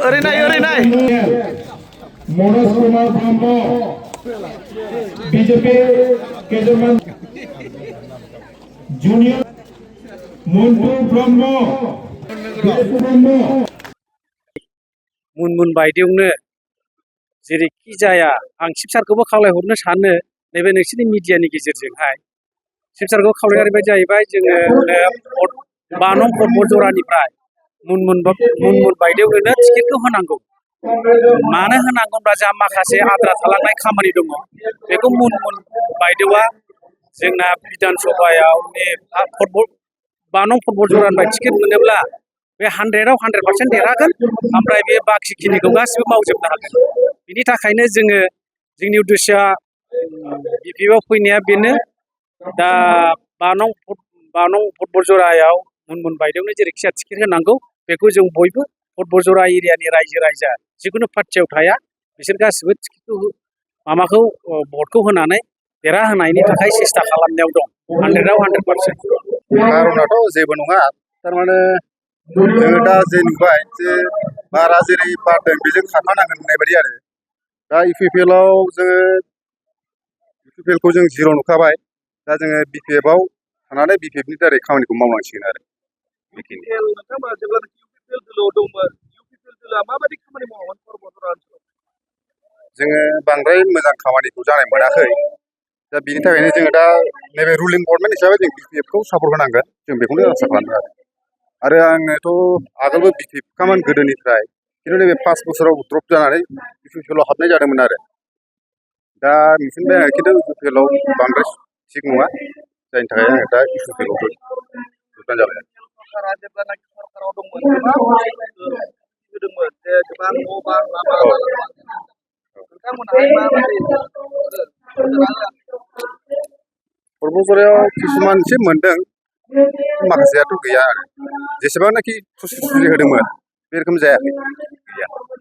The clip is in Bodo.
ओरै नाय मनोज कुमार ब्रह्म बीजेपी केजरीवाल जूनियर मुन्टू ब्रह्म मुनमुन बायदियावनो जेरैखि जाया आं शिब सारखौबो खावलायहरनो सानो नैबे नोंसिनि मिडियानि गेजेरजोंहाय शिब सारखौ खावलायनाय बायदि जाहैबाय जोङो 5 नं फुटबल जरानिफ्राय मुनमुन बायदियावनो टिकेटखौ होनांगौ। मानो होनांगौ होनब्ला जोंहा माखासे आद्रा थालांनाय खामानि दङ बेखौ मुनमुन बायदेवा जोंना बिधान सभायाव 5 नं फुटबल जरानिफ्राय टिकेट मोनोब्ला बे 100% देरहागोन ओमफ्राय बे बाखिखिनिखौ गासिबो मावजोबनो हागोन। बिनि थाखायनो जोङो जोंनि उद्देश्यआ बिपिएफआव फैनाया बेनो दा 5 नं फुटबल जरायाव मुनमुन बायदेवनो जेरैखि जाया टिकेट होनांगौ बेखौ जों बयबो फुटबल जरा एरियानि रायजो राजा जिखुनु पार्टियाव थाया बिसोर गासिबो टिकेटखौ माबाखौ भटखौ होनानै देरहाहोनायनि थाखाय सेस्था खालामनायाव दं 100%। कारनाथ' जेबो नङा थारमाने जोङो दा जे नुबाय जे बारा जेरै बारदों बेजों खारफानांगोन होननाय बायदि आरो दा इउपिपिएलआव जोङो इउपिपिएलखौ जों जिर' नुखाबाय दा जोङो बिपिएफआव थानानै बिपिएफनि दारै खामानिखौ मावनांसिगोन आरो बेखिनि। नोंथांमोना जेब्लानाखि इउपिपिएल दोलोआव दंमोन इउपिपिएल दोलोआ माबायदि खामानि मावोमोन परबतरा ओनसोलाव? जोङो बांद्राय मोजां खामानिखौ जानाय मोनाखै दा बिनि थाखायनो जोङो दा नैबे रुलिं गभर्नमेन्ट हिसाबै जों बिपिएफखौ सापर्ट होनांगोन जों बेखौनो आसा खालामदों आरो आङोथ' आगोलबो बिपिएफखामोन गोदोनिफ्राय खिन्थु नैबे 5 बोसोराव द्रप जानानै इउपिपिएलआव हाबनाय जादोंमोन आरो दा मिथिबाय आङो खिन्थु इउपिपिएलआव बांद्राय थिग नङा जायनि थाखाय आङो दा इउपिपिएलआव जोबनाय जाबाय। सरकारा जेब्लानाखि सरकाराव दंमोन गोबां होदोंमोन जे गोबां न' बां लामा नोंथांमोनाहाय माबायदि परबतरायाव किसुमान एसे मोनदों माखासेयाथ' गैया आरो जेसेबांनाखि सुजुग होदोंमोन बे रोखोम जायाखै गैया।